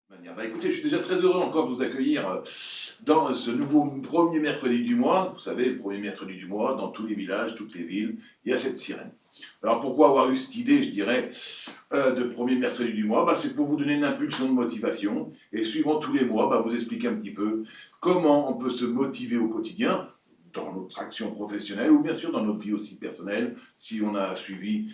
Bah, écoutez, je suis déjà très heureux encore de vous accueillir dans ce nouveau premier mercredi du mois. Vous savez, le premier mercredi du mois, dans tous les villages, toutes les villes, il y a cette sirène. Alors pourquoi avoir eu cette idée, je dirais, de premier mercredi du mois? C'est pour vous donner une impulsion de motivation et suivant tous les mois, vous expliquer un petit peu comment on peut se motiver au quotidien dans notre action professionnelle ou bien sûr dans notre vie aussi personnelle, si on a suivi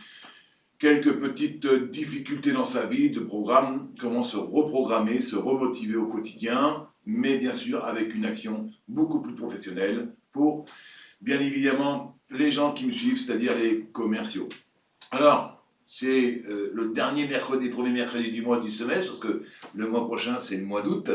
quelques petites difficultés dans sa vie, de programme, comment se reprogrammer, se remotiver au quotidien, mais bien sûr avec une action beaucoup plus professionnelle pour, bien évidemment, les gens qui me suivent, c'est-à-dire les commerciaux. Alors, c'est le dernier mercredi, premier mercredi du mois du semestre, parce que le mois prochain, c'est le mois d'août,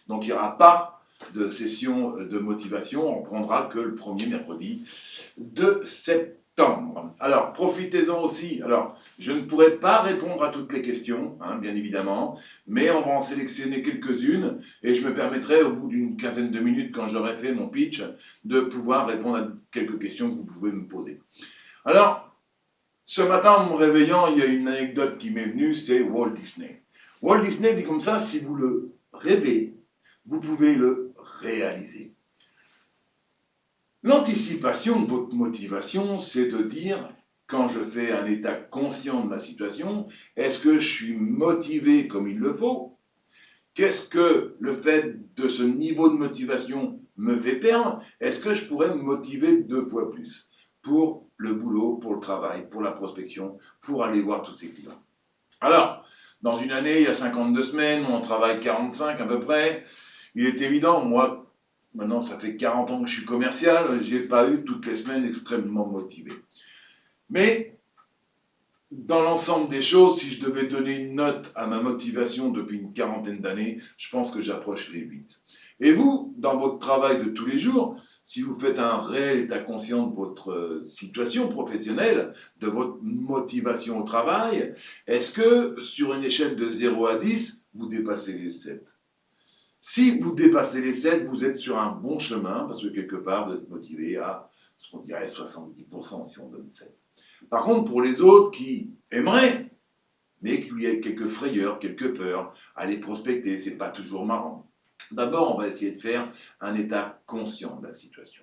donc il n'y aura pas de session de motivation, on prendra que le premier mercredi de septembre. Alors, profitez-en aussi. Alors, je ne pourrai pas répondre à toutes les questions, bien évidemment, mais on va en sélectionner quelques-unes et je me permettrai, au bout d'une quinzaine de minutes, quand j'aurai fait mon pitch, de pouvoir répondre à quelques questions que vous pouvez me poser. Alors, ce matin, en me réveillant, il y a une anecdote qui m'est venue, c'est Walt Disney. Walt Disney dit comme ça, si vous le rêvez, vous pouvez le réaliser. L'anticipation de votre motivation, c'est de dire, quand je fais un état conscient de ma situation, est-ce que je suis motivé comme il le faut? Qu'est-ce que le fait de ce niveau de motivation me fait perdre? Est-ce que je pourrais me motiver 2 fois plus pour le boulot, pour le travail, pour la prospection, pour aller voir tous ces clients? Alors, dans une année, il y a 52 semaines, on travaille 45 à peu près. Il est évident, moi, maintenant, ça fait 40 ans que je suis commercial, j'ai pas eu toutes les semaines extrêmement motivé. Mais, dans l'ensemble des choses, si je devais donner une note à ma motivation depuis une quarantaine d'années, je pense que j'approche les 8. Et vous, dans votre travail de tous les jours, si vous faites un réel état conscient de votre situation professionnelle, de votre motivation au travail, est-ce que sur une échelle de 0 à 10, vous dépassez les 7? Si vous dépassez les 7, vous êtes sur un bon chemin, parce que quelque part, vous êtes motivé à, on dirait, 70% si on donne 7. Par contre, pour les autres qui aimeraient, mais qui ont quelques frayeurs, quelques peurs, aller prospecter, c'est pas toujours marrant. D'abord, on va essayer de faire un état conscient de la situation.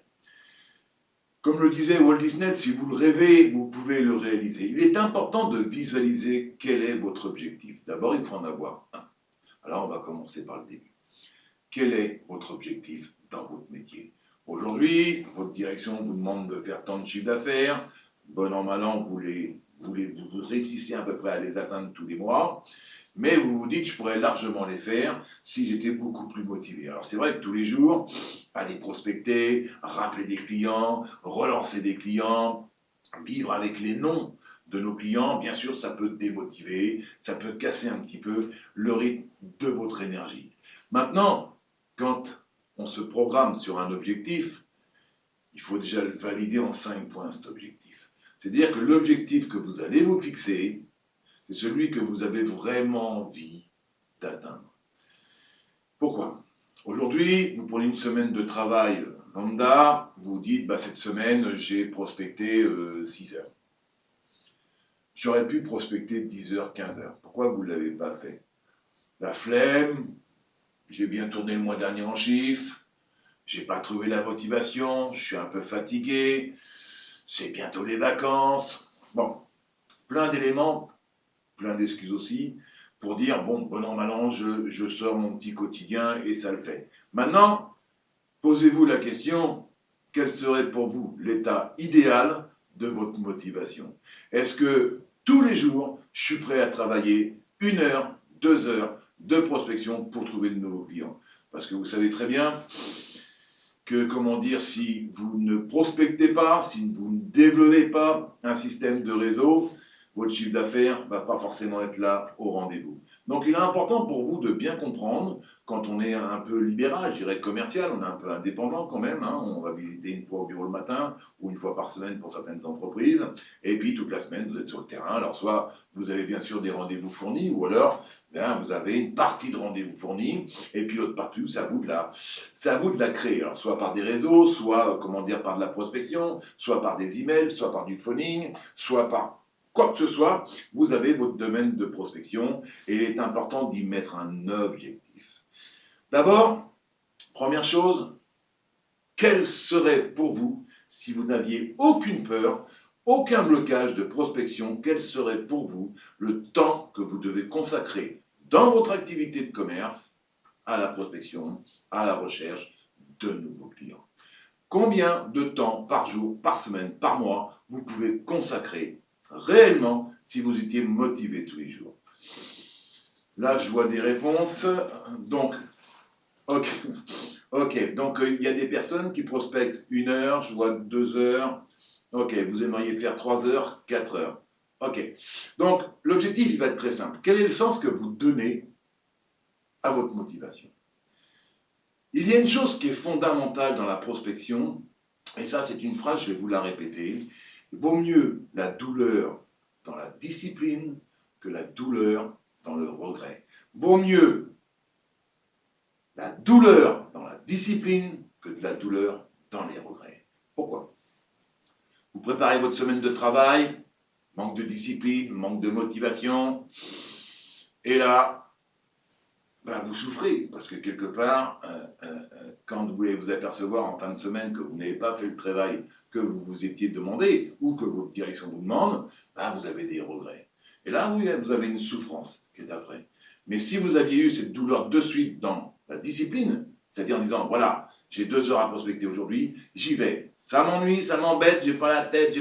Comme le disait Walt Disney, si vous le rêvez, vous pouvez le réaliser. Il est important de visualiser quel est votre objectif. D'abord, il faut en avoir un. Alors, on va commencer par le début. Quel est votre objectif dans votre métier? Aujourd'hui, votre direction vous demande de faire tant de chiffres d'affaires. Bon an, mal an, vous réussissez à peu près à les atteindre tous les mois. Mais vous vous dites, je pourrais largement les faire si j'étais beaucoup plus motivé. Alors c'est vrai que tous les jours, aller prospecter, rappeler des clients, relancer des clients, vivre avec les noms de nos clients, bien sûr, ça peut démotiver, ça peut casser un petit peu le rythme de votre énergie. Maintenant, quand on se programme sur un objectif, il faut déjà le valider en 5 points, cet objectif. C'est-à-dire que l'objectif que vous allez vous fixer, c'est celui que vous avez vraiment envie d'atteindre. Pourquoi? Aujourd'hui, vous prenez une semaine de travail lambda, vous dites, cette semaine, j'ai prospecté 6 heures. J'aurais pu prospecter 10 heures, 15 heures. Pourquoi vous ne l'avez pas fait? La flemme, j'ai bien tourné le mois dernier en chiffre, j'ai pas trouvé la motivation, je suis un peu fatigué, c'est bientôt les vacances. Bon, plein d'éléments, plein d'excuses aussi, pour dire, bon an, mal an, je sors mon petit quotidien et ça le fait. Maintenant, posez-vous la question, quel serait pour vous l'état idéal de votre motivation? Est-ce que tous les jours, je suis prêt à travailler 1 heure, 2 heures de prospection pour trouver de nouveaux clients? Parce que vous savez très bien que, si vous ne prospectez pas, si vous ne développez pas un système de réseau, votre chiffre d'affaires ne va pas forcément être là au rendez-vous. Donc il est important pour vous de bien comprendre, quand on est un peu libéral, je dirais commercial, on est un peu indépendant quand même, on va visiter 1 fois au bureau le matin, ou 1 fois par semaine pour certaines entreprises, et puis toute la semaine vous êtes sur le terrain. Alors soit vous avez bien sûr des rendez-vous fournis, ou alors vous avez une partie de rendez-vous fournis, et puis l'autre partie, c'est à vous de la créer. Alors soit par des réseaux, soit par de la prospection, soit par des emails, soit par du phoning, soit par quoi que ce soit, vous avez votre domaine de prospection et il est important d'y mettre un objectif. D'abord, première chose, quel serait pour vous, si vous n'aviez aucune peur, aucun blocage de prospection, quel serait pour vous le temps que vous devez consacrer dans votre activité de commerce à la prospection, à la recherche de nouveaux clients? Combien de temps par jour, par semaine, par mois vous pouvez consacrer réellement si vous étiez motivé tous les jours? Là, je vois des réponses. Donc, ok. Ok, donc il y a des personnes qui prospectent 1 heure, je vois 2 heures. Ok, vous aimeriez faire 3 heures, 4 heures. Ok, donc l'objectif, il va être très simple. Quel est le sens que vous donnez à votre motivation? Il y a une chose qui est fondamentale dans la prospection, et ça c'est une phrase, je vais vous la répéter. Il vaut mieux la douleur dans la discipline que la douleur dans le regret. Vaut mieux la douleur dans la discipline que de la douleur dans les regrets. Pourquoi? Vous préparez votre semaine de travail, manque de discipline, manque de motivation, et là, vous souffrez, parce que quelque part, quand vous voulez vous apercevoir en fin de semaine que vous n'avez pas fait le travail que vous vous étiez demandé, ou que votre direction vous demande, vous avez des regrets. Et là, oui, vous avez une souffrance qui est après. Mais si vous aviez eu cette douleur de suite dans la discipline, c'est-à-dire en disant, voilà, j'ai 2 heures à prospecter aujourd'hui, j'y vais. Ça m'ennuie, ça m'embête, j'ai pas la tête,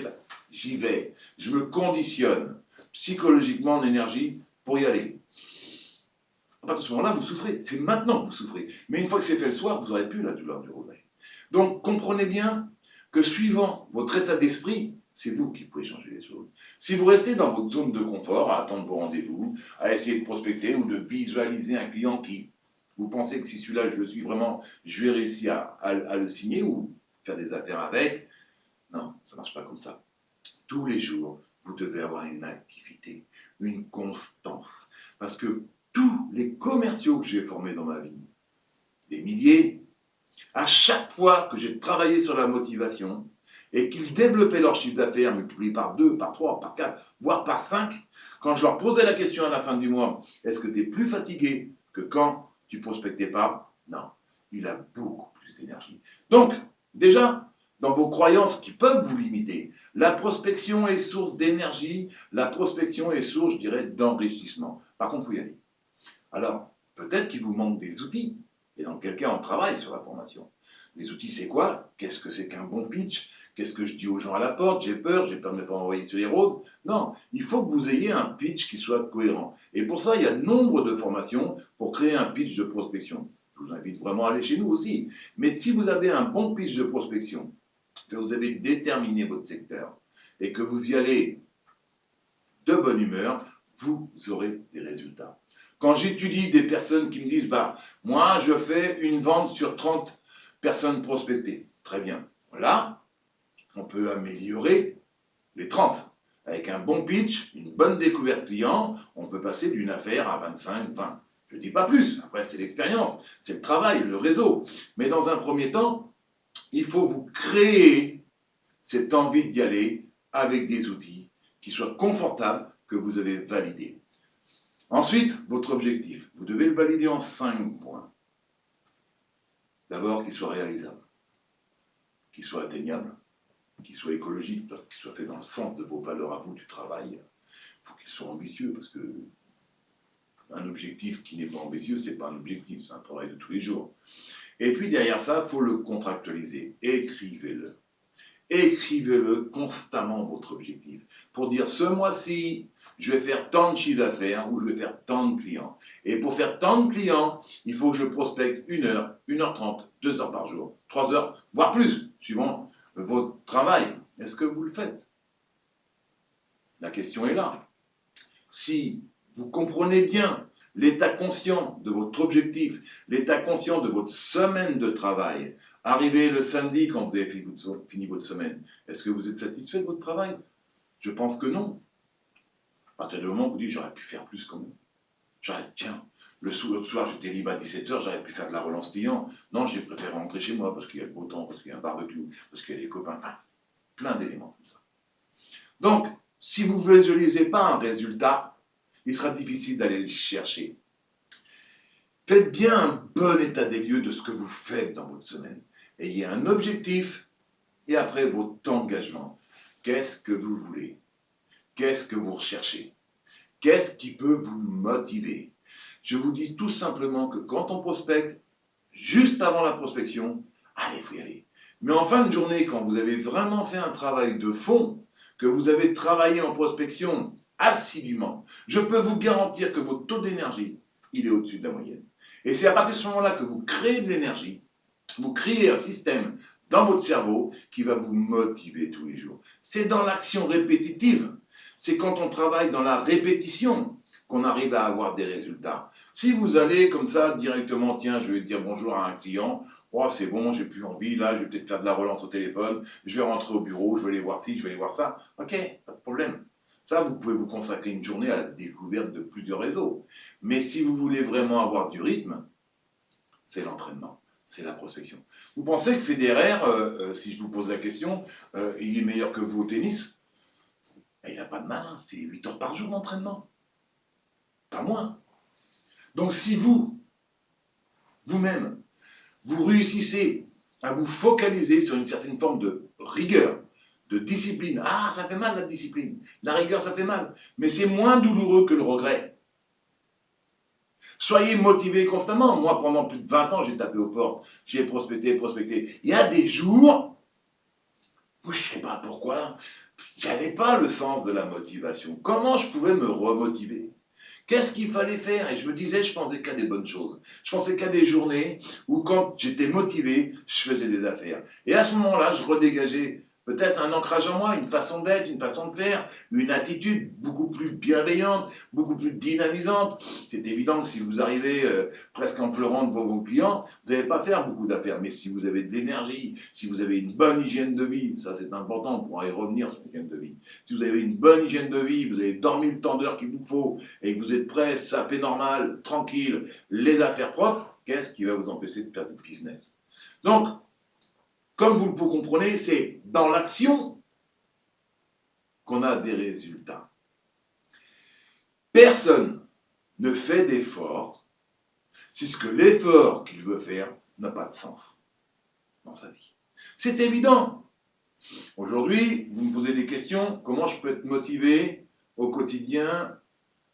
j'y vais. Je me conditionne psychologiquement en énergie pour y aller. À partir de ce moment-là, vous souffrez. C'est maintenant que vous souffrez. Mais une fois que c'est fait le soir, vous n'aurez plus la douleur du regret. Donc, comprenez bien que suivant votre état d'esprit, c'est vous qui pouvez changer les choses. Si vous restez dans votre zone de confort, à attendre vos rendez-vous, à essayer de prospecter ou de visualiser un client qui, vous pensez que si celui-là, je le suis vraiment, je vais réussir à le signer ou faire des affaires avec, non, ça ne marche pas comme ça. Tous les jours, vous devez avoir une activité, une constance. Parce que tous les commerciaux que j'ai formés dans ma vie, des milliers, à chaque fois que j'ai travaillé sur la motivation et qu'ils développaient leur chiffre d'affaires multiplié par 2, par 3, par 4, voire par 5, quand je leur posais la question à la fin du mois, est-ce que tu es plus fatigué que quand tu prospectais pas? Non, il a beaucoup plus d'énergie. Donc, déjà, dans vos croyances qui peuvent vous limiter, la prospection est source d'énergie, la prospection est source, je dirais, d'enrichissement. Par contre, il faut y aller. Alors, peut-être qu'il vous manque des outils, et dans quel cas on travaille sur la formation. Les outils, c'est quoi? Qu'est-ce que c'est qu'un bon pitch? Qu'est-ce que je dis aux gens à la porte? J'ai peur de me faire envoyer sur les roses? Non, il faut que vous ayez un pitch qui soit cohérent. Et pour ça, il y a nombre de formations pour créer un pitch de prospection. Je vous invite vraiment à aller chez nous aussi. Mais si vous avez un bon pitch de prospection, que vous avez déterminé votre secteur, et que vous y allez de bonne humeur, vous aurez des résultats. Quand j'étudie des personnes qui me disent, moi, je fais une vente sur 30 personnes prospectées. Très bien. Là, on peut améliorer les 30. Avec un bon pitch, une bonne découverte client, on peut passer d'une affaire à 25, 20. Je ne dis pas plus. Après, c'est l'expérience, c'est le travail, le réseau. Mais dans un premier temps, il faut vous créer cette envie d'y aller avec des outils qui soient confortables, que vous avez validés. Ensuite, votre objectif, vous devez le valider en 5 points. D'abord, qu'il soit réalisable, qu'il soit atteignable, qu'il soit écologique, qu'il soit fait dans le sens de vos valeurs à vous du travail. Il faut qu'il soit ambitieux, parce que un objectif qui n'est pas ambitieux, ce n'est pas un objectif, c'est un travail de tous les jours. Et puis derrière ça, il faut le contractualiser. Écrivez-le. Écrivez-le constamment, votre objectif, pour dire ce mois-ci, je vais faire tant de chiffre d'affaires ou je vais faire tant de clients. Et pour faire tant de clients, il faut que je prospecte 1 heure, 1h30, 2 heures par jour, 3 heures, voire plus, suivant votre travail. Est-ce que vous le faites? La question est là. Si vous comprenez bien l'état conscient de votre objectif, l'état conscient de votre semaine de travail, arrivé le samedi quand vous avez fini votre semaine, est-ce que vous êtes satisfait de votre travail? Je pense que non. À partir du moment où vous dites j'aurais pu faire plus quand même. Tiens, l'autre soir j'étais libre à 17h, j'aurais pu faire de la relance client. Non, j'ai préféré rentrer chez moi parce qu'il y a le beau temps, parce qu'il y a un barbecue, parce qu'il y a des copains. Plein d'éléments comme ça. Donc, si vous ne visualisez pas un résultat, il sera difficile d'aller le chercher. Faites bien un bon état des lieux de ce que vous faites dans votre semaine. Ayez un objectif et après votre engagement. Qu'est-ce que vous voulez? Qu'est-ce que vous recherchez? Qu'est-ce qui peut vous motiver? Je vous dis tout simplement que quand on prospecte, juste avant la prospection, allez, vous y allez. Mais en fin de journée, quand vous avez vraiment fait un travail de fond, que vous avez travaillé en prospection assidûment, je peux vous garantir que votre taux d'énergie, il est au-dessus de la moyenne. Et c'est à partir de ce moment-là que vous créez de l'énergie, vous créez un système dans votre cerveau qui va vous motiver tous les jours. C'est dans l'action répétitive. C'est quand on travaille dans la répétition qu'on arrive à avoir des résultats. Si vous allez comme ça directement, tiens, je vais dire bonjour à un client, oh c'est bon, j'ai plus envie, là je vais peut-être faire de la relance au téléphone, je vais rentrer au bureau, je vais aller voir ci, je vais aller voir ça, ok, pas de problème. Ça, vous pouvez vous consacrer une journée à la découverte de plusieurs réseaux. Mais si vous voulez vraiment avoir du rythme, c'est l'entraînement, c'est la prospection. Vous pensez que Federer, si je vous pose la question, il est meilleur que vous au tennis? Il n'a pas de mal, hein, c'est 8 heures par jour d'entraînement. Pas moins. Donc si vous, vous-même, vous réussissez à vous focaliser sur une certaine forme de rigueur, de discipline. Ah, ça fait mal la discipline. La rigueur, ça fait mal. Mais c'est moins douloureux que le regret. Soyez motivés constamment. Moi, pendant plus de 20 ans, j'ai tapé aux portes. J'ai prospecté. Il y a des jours où je ne sais pas pourquoi, j'avais pas le sens de la motivation. Comment je pouvais me remotiver? Qu'est-ce qu'il fallait faire? Et je me disais, je pensais qu'à des bonnes choses. Je pensais qu'à des journées où quand j'étais motivé, je faisais des affaires. Et à ce moment-là, je redégageais peut-être un ancrage en moi, une façon d'être, une façon de faire, une attitude beaucoup plus bienveillante, beaucoup plus dynamisante. C'est évident que si vous arrivez presque en pleurant devant vos clients, vous n'allez pas faire beaucoup d'affaires. Mais si vous avez de l'énergie, si vous avez une bonne hygiène de vie, ça c'est important, on pourra y revenir sur l'hygiène de vie. Si vous avez une bonne hygiène de vie, vous avez dormi le temps d'heure qu'il vous faut, et que vous êtes prêt, sapé normal, tranquille, les affaires propres, qu'est-ce qui va vous empêcher de faire du business? Donc, comme vous le comprenez, c'est dans l'action qu'on a des résultats. Personne ne fait d'effort si ce que l'effort qu'il veut faire n'a pas de sens dans sa vie. C'est évident. Aujourd'hui, vous me posez des questions, comment je peux être motivé au quotidien?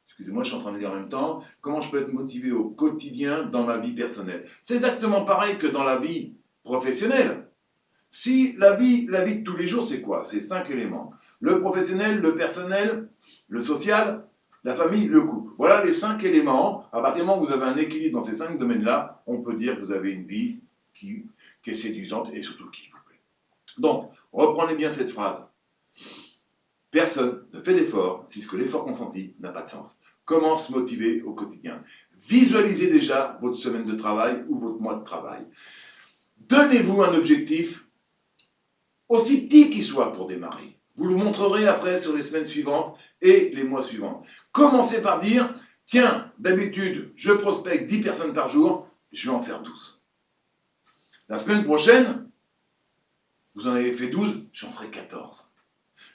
Excusez-moi, je suis en train de lire en même temps. Comment je peux être motivé au quotidien dans ma vie personnelle? C'est exactement pareil que dans la vie professionnelle. Si la vie de tous les jours, c'est quoi? C'est 5 éléments. Le professionnel, le personnel, le social, la famille, le couple. Voilà les 5 éléments. À partir du moment où vous avez un équilibre dans ces 5 domaines-là, on peut dire que vous avez une vie qui est séduisante et surtout qui vous plaît. Donc, reprenez bien cette phrase. Personne ne fait d'effort si ce que l'effort consenti n'a pas de sens. Comment se motiver au quotidien? Visualisez déjà votre semaine de travail ou votre mois de travail. Donnez-vous un objectif, aussi petit qu'il soit pour démarrer. Vous le montrerez après sur les semaines suivantes et les mois suivants. Commencez par dire, tiens, d'habitude, je prospecte 10 personnes par jour, je vais en faire 12. La semaine prochaine, vous en avez fait 12, j'en ferai 14.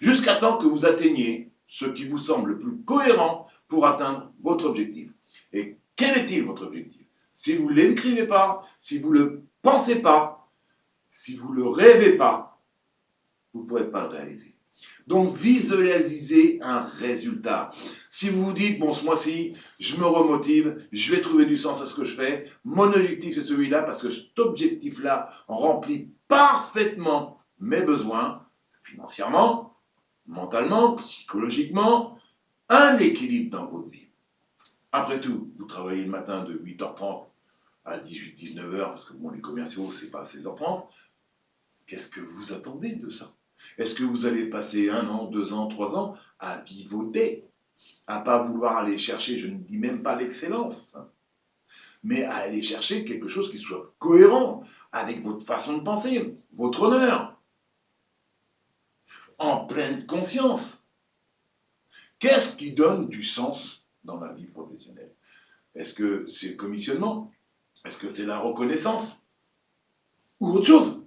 Jusqu'à temps que vous atteigniez ce qui vous semble le plus cohérent pour atteindre votre objectif. Et quel est-il votre objectif? Si vous ne l'écrivez pas, si vous ne le pensez pas, si vous ne le rêvez pas, vous ne pourrez pas le réaliser. Donc visualisez un résultat. Si vous vous dites, bon ce mois-ci, je me remotive, je vais trouver du sens à ce que je fais, mon objectif c'est celui-là parce que cet objectif-là remplit parfaitement mes besoins financièrement, mentalement, psychologiquement, un équilibre dans votre vie. Après tout, vous travaillez le matin de 8h30 à 18-19h, parce que bon, les commerciaux, c'est pas à 16h30. Qu'est-ce que vous attendez de ça? Est-ce que vous allez passer 1 an, 2 ans, 3 ans à vivoter, à pas vouloir aller chercher, je ne dis même pas l'excellence, mais à aller chercher quelque chose qui soit cohérent avec votre façon de penser, votre honneur, en pleine conscience? Qu'est-ce qui donne du sens dans la vie professionnelle? Est-ce que c'est le commissionnement? Est-ce que c'est la reconnaissance? Ou autre chose?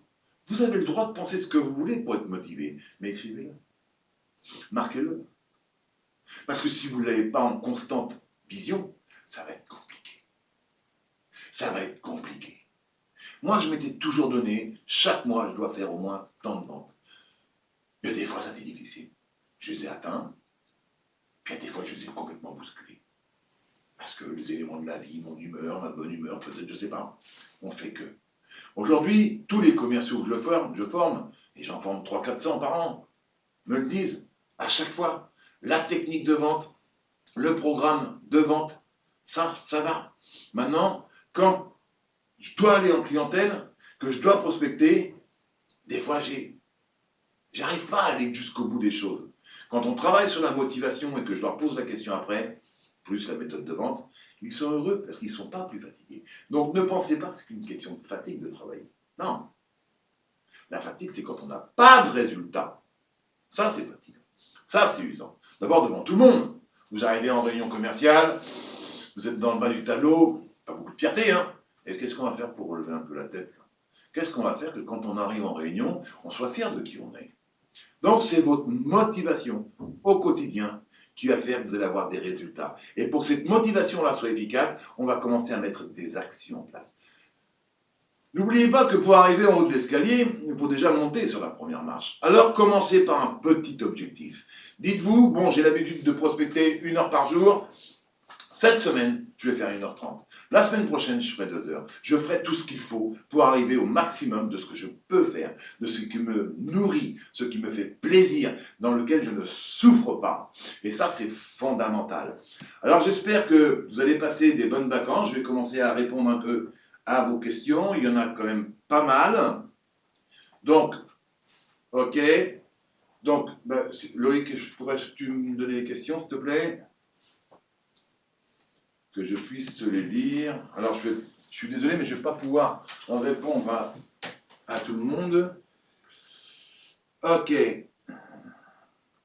Vous avez le droit de penser ce que vous voulez pour être motivé, mais écrivez-le. Marquez-le. Parce que si vous ne l'avez pas en constante vision, ça va être compliqué. Ça va être compliqué. Moi, je m'étais toujours donné, chaque mois, je dois faire au moins tant de ventes. Mais des fois, ça a été difficile. Je les ai atteints, puis des fois, je les ai complètement bousculés. Parce que les éléments de la vie, mon humeur, ma bonne humeur, peut-être, je ne sais pas, on fait que. Aujourd'hui, tous les commerciaux que je forme, et j'en forme 300-400 par an, me le disent à chaque fois. La technique de vente, le programme de vente, ça va. Maintenant, quand je dois aller en clientèle, que je dois prospecter, des fois, j'arrive pas à aller jusqu'au bout des choses. Quand on travaille sur la motivation et que je leur pose la question après, plus la méthode de vente, ils sont heureux parce qu'ils ne sont pas plus fatigués. Donc ne pensez pas que c'est une question de fatigue de travailler. Non. La fatigue, c'est quand on n'a pas de résultat. Ça, c'est fatigant. Ça, c'est usant. D'abord, devant tout le monde. Vous arrivez en réunion commerciale, vous êtes dans le bas du tableau, pas beaucoup de fierté, hein. Et qu'est-ce qu'on va faire pour relever un peu la tête? Qu'est-ce qu'on va faire que quand on arrive en réunion, on soit fier de qui on est? Donc, c'est votre motivation au quotidien qui va faire que vous allez avoir des résultats. Et pour que cette motivation-là soit efficace, on va commencer à mettre des actions en place. N'oubliez pas que pour arriver en haut de l'escalier, il faut déjà monter sur la première marche. Alors, commencez par un petit objectif. Dites-vous, bon, j'ai l'habitude de prospecter 1 heure par jour. Cette semaine, je vais faire 1h30. La semaine prochaine, je ferai 2 heures. Je ferai tout ce qu'il faut pour arriver au maximum de ce que je peux faire, de ce qui me nourrit, ce qui me fait plaisir, dans lequel je ne souffre pas. Et ça, c'est fondamental. Alors, j'espère que vous allez passer des bonnes vacances. Je vais commencer à répondre un peu à vos questions. Il y en a quand même pas mal. Donc, ok. Donc, Loïc, pourrais-tu me donner les questions, s'il te plaît ? Que je puisse les lire. Alors, je suis désolé, mais je ne vais pas pouvoir en répondre à tout le monde. Ok.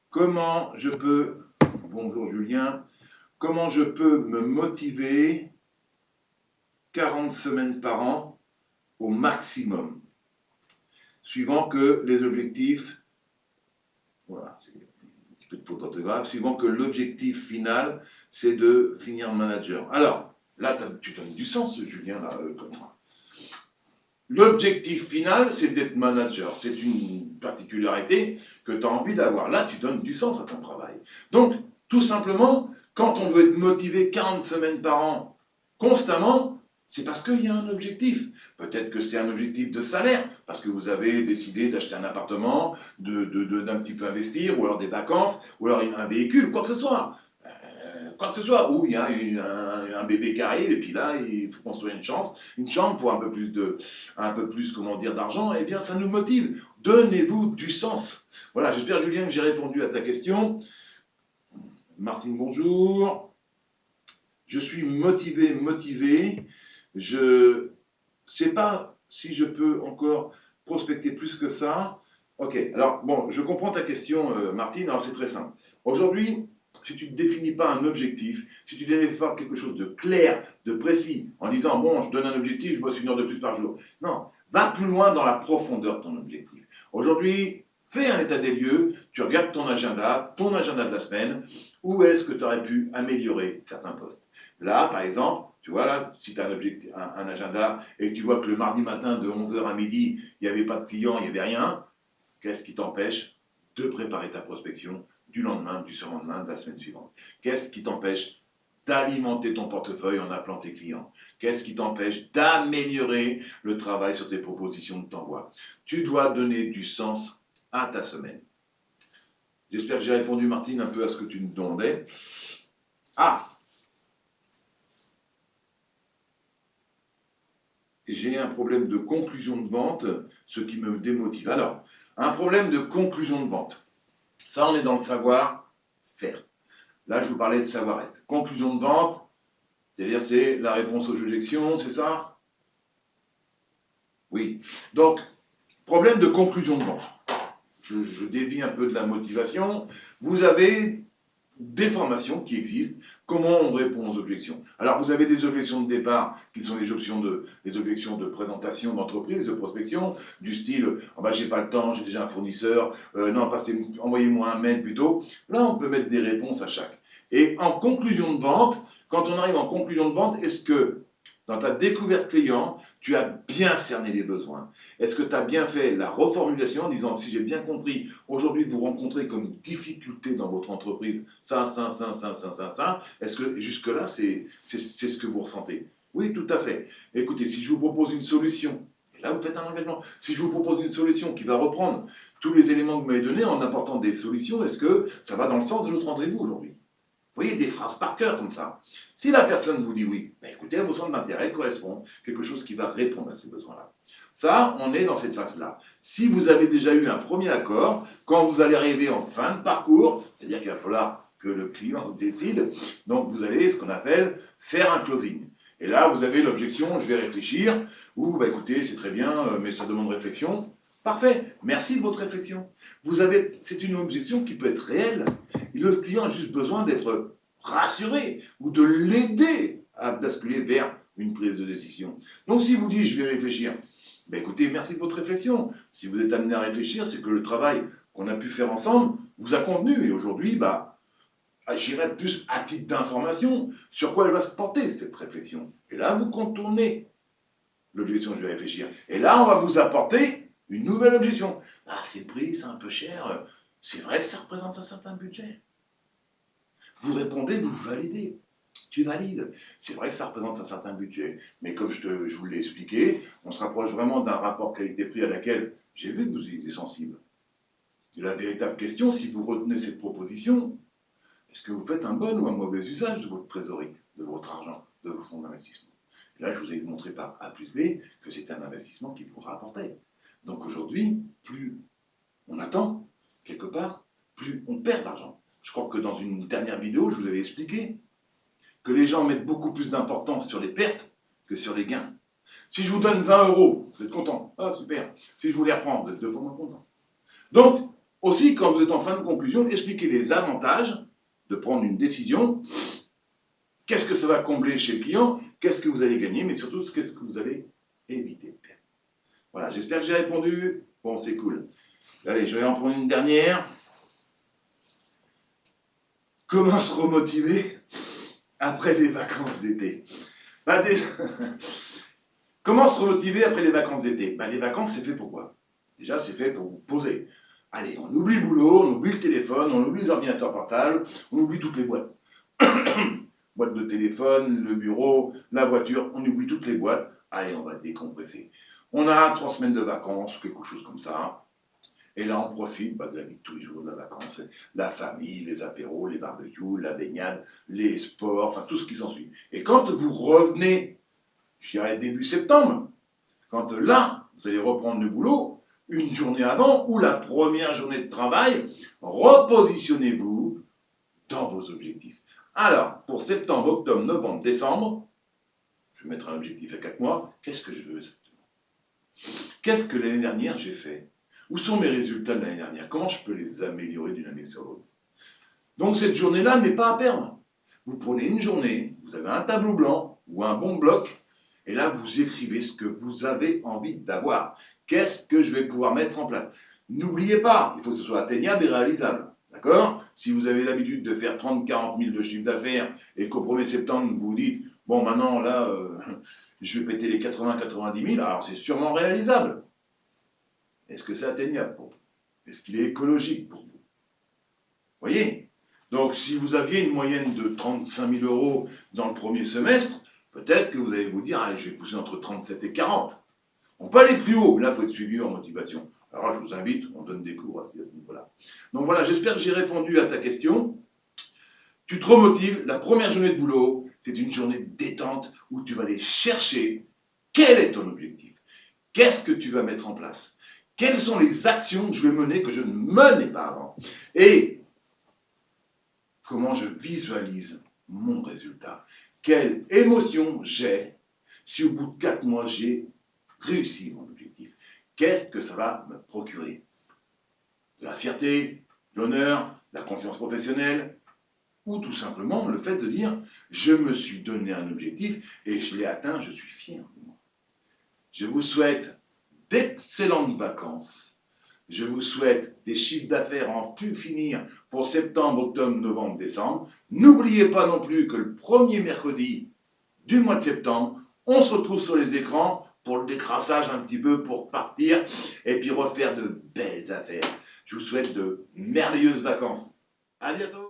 Comment je peux, bonjour Julien, comment je peux me motiver 40 semaines par an au maximum, suivant que les objectifs, voilà, c'est un petit peu de faute d'orthographe, suivant que l'objectif final, c'est de finir manager. Alors, là, tu donnes du sens, Julien, là, comme moi. L'objectif final, c'est d'être manager. C'est une particularité que tu as envie d'avoir. Là, tu donnes du sens à ton travail. Donc, tout simplement, quand on veut être motivé 40 semaines par an constamment, c'est parce qu'il y a un objectif. Peut-être que c'est un objectif de salaire, parce que vous avez décidé d'acheter un appartement, d'un petit peu investir, ou alors des vacances, ou alors un véhicule, quoi que ce soit. Quoi que ce soit, où il y a un bébé qui arrive, et puis là, il faut construire une chambre pour un peu plus, comment dire, d'argent, eh bien, ça nous motive. Donnez-vous du sens. Voilà, j'espère, Julien, que j'ai répondu à ta question. Martine, bonjour. Je suis motivé. Je sais pas si je peux encore prospecter plus que ça. Ok, alors, bon, je comprends ta question, Martine, alors c'est très simple. Aujourd'hui, si tu ne définis pas un objectif, si tu ne définis pas quelque chose de clair, de précis, en disant, bon, je donne un objectif, je bosse 1 heure de plus par jour. Non, va plus loin dans la profondeur de ton objectif. Aujourd'hui, fais un état des lieux, tu regardes ton agenda de la semaine, où est-ce que tu aurais pu améliorer certains postes. Là, par exemple, tu vois, là, si tu as un agenda et que tu vois que le mardi matin de 11h à midi, il n'y avait pas de clients, il n'y avait rien, qu'est-ce qui t'empêche de préparer ta prospection du lendemain, du surlendemain, de la semaine suivante? Qu'est-ce qui t'empêche d'alimenter ton portefeuille en appelant tes clients? Qu'est-ce qui t'empêche d'améliorer le travail sur tes propositions de t'envoi? Tu dois donner du sens à ta semaine. J'espère que j'ai répondu, Martine, un peu à ce que tu me demandais. Ah! J'ai un problème de conclusion de vente, ce qui me démotive. Alors, un problème de conclusion de vente. Ça, on est dans le savoir-faire. Là, je vous parlais de savoir-être. Conclusion de vente, c'est-à-dire c'est la réponse aux objections, c'est ça? Oui. Donc, problème de conclusion de vente. Je dévie un peu de la motivation. Vous avez des formations qui existent, comment on répond aux objections. Alors vous avez des objections de départ qui sont les objections de présentation d'entreprise, de prospection, du style oh bah, j'ai pas le temps, j'ai déjà un fournisseur, non envoyez-moi un mail plutôt. Là on peut mettre des réponses à chaque. Et en conclusion de vente, quand on arrive en conclusion de vente, est-ce que dans ta découverte client, tu as bien cerné les besoins? Est-ce que tu as bien fait la reformulation en disant, si j'ai bien compris, aujourd'hui vous rencontrez comme difficulté dans votre entreprise ça, est-ce que jusque-là, c'est ce que vous ressentez? Oui, tout à fait. Écoutez, si je vous propose une solution, et là vous faites un engagement, si je vous propose une solution qui va reprendre tous les éléments que vous m'avez donnés en apportant des solutions, est-ce que ça va dans le sens de notre rendez-vous aujourd'hui? Vous voyez, des phrases par cœur comme ça. Si la personne vous dit oui, ben écoutez, vos centres d'intérêt correspondent à quelque chose qui va répondre à ces besoins-là. Ça, on est dans cette phase-là. Si vous avez déjà eu un premier accord, quand vous allez arriver en fin de parcours, c'est-à-dire qu'il va falloir que le client décide, donc vous allez ce qu'on appelle faire un closing. Et là, vous avez l'objection, je vais réfléchir, ou bah écoutez, c'est très bien, mais ça demande réflexion. Parfait, merci de votre réflexion. C'est une objection qui peut être réelle. Le client a juste besoin d'être rassuré ou de l'aider à basculer vers une prise de décision. Donc si vous dites je vais réfléchir, ben écoutez, merci de votre réflexion. Si vous êtes amené à réfléchir, c'est que le travail qu'on a pu faire ensemble vous a convenu. Et aujourd'hui, bah, j'irai plus à titre d'information sur quoi elle va se porter, cette réflexion. Et là, vous contournez l'objection je vais réfléchir. Et là, on va vous apporter une nouvelle objection. Ah, c'est le prix, c'est un peu cher. C'est vrai que ça représente un certain budget. Vous répondez, vous validez. Tu valides. C'est vrai que ça représente un certain budget. Mais comme je vous l'ai expliqué, on se rapproche vraiment d'un rapport qualité-prix à laquelle j'ai vu que vous étiez sensible. Et la véritable question, si vous retenez cette proposition, est-ce que vous faites un bon ou un mauvais usage de votre trésorerie, de votre argent, de vos fonds d'investissement? Et là, je vous ai montré par A plus B que c'est un investissement qui vous rapportait. Donc aujourd'hui, plus on attend, quelque part, plus on perd d'argent. Je crois que dans une dernière vidéo, je vous avais expliqué que les gens mettent beaucoup plus d'importance sur les pertes que sur les gains. Si je vous donne 20 euros, vous êtes content. Ah, super. Si je vous les reprends, vous êtes deux fois moins content. Donc, aussi, quand vous êtes en fin de conclusion, expliquez les avantages de prendre une décision. Qu'est-ce que ça va combler chez le client? Qu'est-ce que vous allez gagner? Mais surtout, qu'est-ce que vous allez éviter de perdre? Voilà, j'espère que j'ai répondu. Bon, c'est cool. Allez, je vais en prendre une dernière. Comment se remotiver après les vacances d'été? Bah, Comment se remotiver après les vacances d'été? Bah, les vacances, c'est fait pour quoi? Déjà, c'est fait pour vous poser. Allez, on oublie le boulot, on oublie le téléphone, on oublie les ordinateurs portables, on oublie toutes les boîtes. Boîte de téléphone, le bureau, la voiture, on oublie toutes les boîtes. Allez, on va décompresser. On a 3 semaines de vacances, quelque chose comme ça. Et là, on profite de la vie de tous les jours de la vacance. La famille, les apéros, les barbecues, la baignade, les sports, enfin tout ce qui s'ensuit. Et quand vous revenez, je dirais début septembre, quand là, vous allez reprendre le boulot, une journée avant ou la première journée de travail, repositionnez-vous dans vos objectifs. Alors, pour septembre, octobre, novembre, décembre, je vais mettre un objectif à 4 mois, qu'est-ce que je veux exactement? Qu'est-ce que l'année dernière j'ai fait? Où sont mes résultats de l'année dernière? Comment je peux les améliorer d'une année sur l'autre? Donc cette journée-là n'est pas à perdre. Vous prenez une journée, vous avez un tableau blanc ou un bon bloc, et là vous écrivez ce que vous avez envie d'avoir. Qu'est-ce que je vais pouvoir mettre en place? N'oubliez pas, il faut que ce soit atteignable et réalisable. D'accord? Si vous avez l'habitude de faire 30-40 000 de chiffre d'affaires et qu'au 1er septembre vous vous dites, bon maintenant là, je vais péter les 80-90 000, alors c'est sûrement réalisable. Est-ce que c'est atteignable pour vous? Est-ce qu'il est écologique pour vous? Voyez? Donc, si vous aviez une moyenne de 35 000 euros dans le premier semestre, peut-être que vous allez vous dire, allez, je vais pousser entre 37 et 40. On peut aller plus haut, mais là, il faut être suivi en motivation. Alors, je vous invite, on donne des cours à ce niveau-là. Donc voilà, j'espère que j'ai répondu à ta question. Tu te remotives, la première journée de boulot, c'est une journée de détente où tu vas aller chercher quel est ton objectif. Qu'est-ce que tu vas mettre en place? Quelles sont les actions que je vais mener que je ne menais pas avant? Et comment je visualise mon résultat? Quelle émotion j'ai si au bout de 4 mois j'ai réussi mon objectif? Qu'est-ce que ça va me procurer? De la fierté, de l'honneur, de la conscience professionnelle, ou tout simplement le fait de dire « je me suis donné un objectif et je l'ai atteint, je suis fier de moi ». Je vous souhaite d'excellentes vacances. Je vous souhaite des chiffres d'affaires en plus finir pour septembre, octobre, novembre, décembre. N'oubliez pas non plus que le premier mercredi du mois de septembre, on se retrouve sur les écrans pour le décrassage un petit peu, pour partir et puis refaire de belles affaires. Je vous souhaite de merveilleuses vacances. À bientôt.